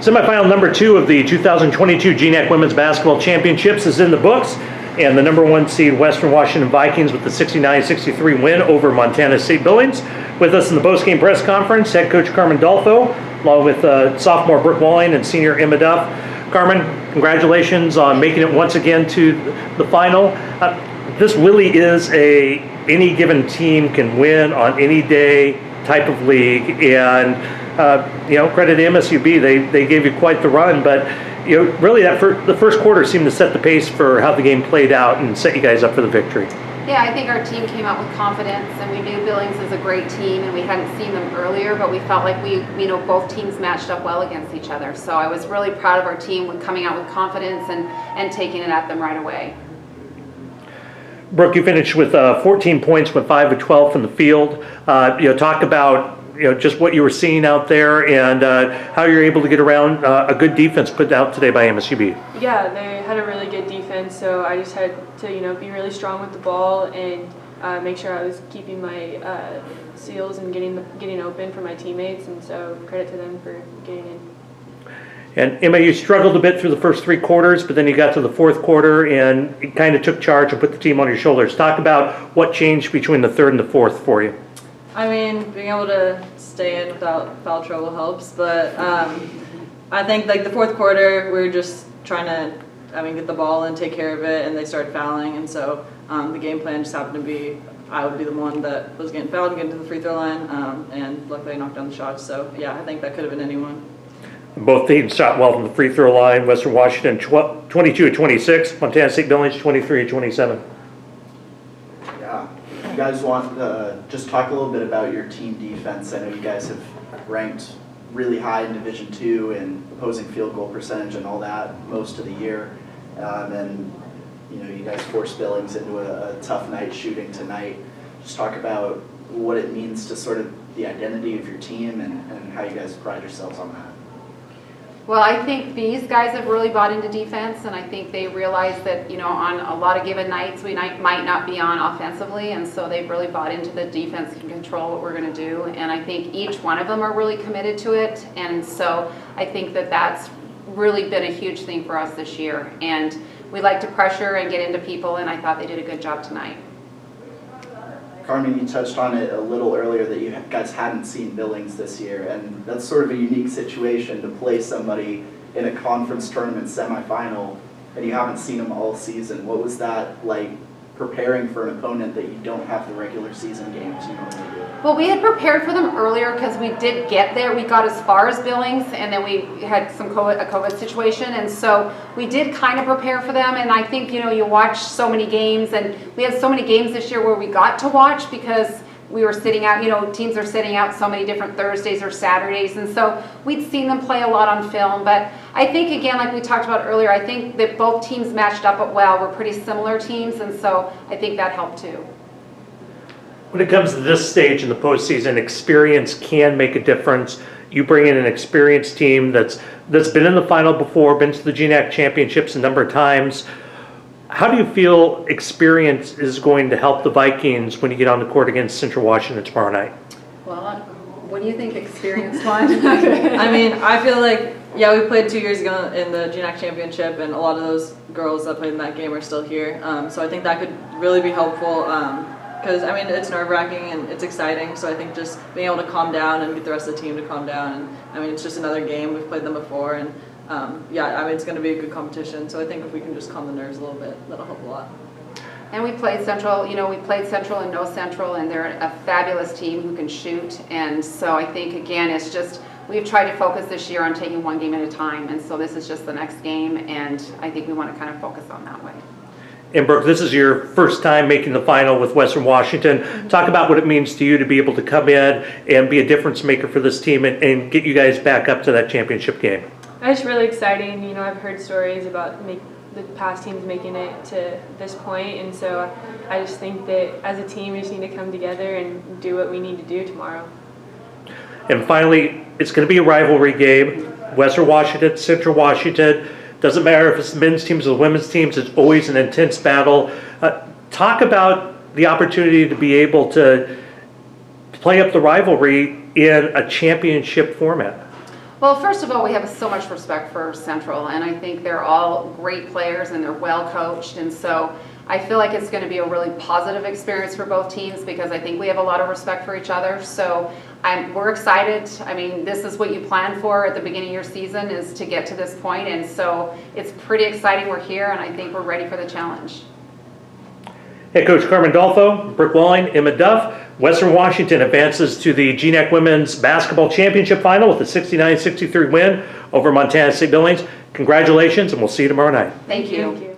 Semifinal number 2 of the 2022 GNAC Women's Basketball Championships is in the books, and the number 1 seed Western Washington Vikings with the 69-63 win over Montana State Billings. With us in the postgame press conference, head coach Carmen Dolfo, along with sophomore Brooke Walling and senior Emma Duff. Carmen, congratulations on making it once again to the final. This really is any given team can win on any day type of league, and credit to MSUB, they gave you quite the run, but really the first quarter seemed to set the pace for how the game played out and set you guys up for the victory. Yeah, I think our team came out with confidence, and we knew Billings is a great team, and we hadn't seen them earlier, but we felt like both teams matched up well against each other. So I was really proud of our team with coming out with confidence and taking it at them right away. Brooke, you finished with 14 points, with 5 of 12 from the field. Talk about just what you were seeing out there and how you're able to get around a good defense put out today by MSUB. Yeah, they had a really good defense, so I just had to be really strong with the ball and make sure I was keeping my seals and getting open for my teammates, and so credit to them for getting in. And Emma, you struggled a bit through the first 3 quarters, but then you got to the fourth quarter and it kind of took charge and put the team on your shoulders. Talk about what changed between the third and the fourth for you. I mean, being able to stay in without foul trouble helps, but I think the fourth quarter we were just trying to get the ball and take care of it, and they started fouling, and so the game plan just happened to be I would be the one that was getting fouled and getting to the free throw line, and luckily I knocked down the shots. So yeah, I think that could have been anyone. Both teams shot well from the free throw line. Western Washington 22-26, Montana State Billings 23-27. Yeah, you guys want to just talk a little bit about your team defense. I know you guys have ranked really high in Division II in opposing field goal percentage and all that most of the year, and you guys forced Billings into a tough night shooting tonight. Just talk about what it means to sort of the identity of your team and how you guys pride yourselves on that. Well, I think these guys have really bought into defense, and I think they realize that, on a lot of given nights we might not be on offensively, and so they've really bought into the defense can control what we're going to do, and I think each one of them are really committed to it, and so I think that that's really been a huge thing for us this year, and we like to pressure and get into people, and I thought they did a good job tonight. Carmen, you touched on it a little earlier that you guys hadn't seen Billings this year, and that's sort of a unique situation to play somebody in a conference tournament semifinal and you haven't seen them all season. What was that like, preparing for an opponent that you don't have the regular season games you normally do? Well, we had prepared for them earlier because we did get there. We got as far as Billings, and then we had a COVID situation, and so we did kind of prepare for them. And I think you watch so many games, and we had so many games this year where we got to watch because we were sitting out. Teams are sitting out so many different Thursdays or Saturdays, and so we'd seen them play a lot on film. But I think again, like we talked about earlier, I think that both teams matched up well. We're pretty similar teams, and so I think that helped too. When it comes to this stage in the postseason, experience can make a difference. You bring in an experienced team that's been in the final before, been to the GNAC championships a number of times. How do you feel experience is going to help the Vikings when you get on the court against Central Washington tomorrow night? Well, what do you think, experienced-wise? I feel like, yeah, we played 2 years ago in the GNAC championship, and a lot of those girls that played in that game are still here. So I think that could really be helpful. Because it's nerve-wracking and it's exciting, so I think just being able to calm down and get the rest of the team to calm down, and it's just another game. We've played them before, and it's going to be a good competition. So I think if we can just calm the nerves a little bit, that'll help a lot. And we played Central. We played Central and no Central, and they're a fabulous team who can shoot. And so I think again, it's just we've tried to focus this year on taking one game at a time, and so this is just the next game, and I think we want to kind of focus on that way. And Brooke, this is your first time making the final with Western Washington. Talk about what it means to you to be able to come in and be a difference maker for this team and get you guys back up to that championship game. It's really exciting. I've heard stories about the past teams making it to this point, and so I just think that as a team we just need to come together and do what we need to do tomorrow. And finally, it's going to be a rivalry game. Western Washington, Central Washington. Doesn't matter if it's the men's teams or the women's teams, it's always an intense battle. Talk about the opportunity to be able to play up the rivalry in a championship format. Well, first of all, we have so much respect for Central, and I think they're all great players and they're well coached, and so I feel like it's going to be a really positive experience for both teams because I think we have a lot of respect for each other. So we're excited. I mean, this is what you plan for at the beginning of your season, is to get to this point, and so it's pretty exciting. We're here, and I think we're ready for the challenge. Head coach Carmen Dolfo, Brooke Walling, Emma Duff. Western Washington advances to the GNAC Women's Basketball Championship Final with a 69-63 win over Montana State Billings. Congratulations, and we'll see you tomorrow night. Thank you. Thank you.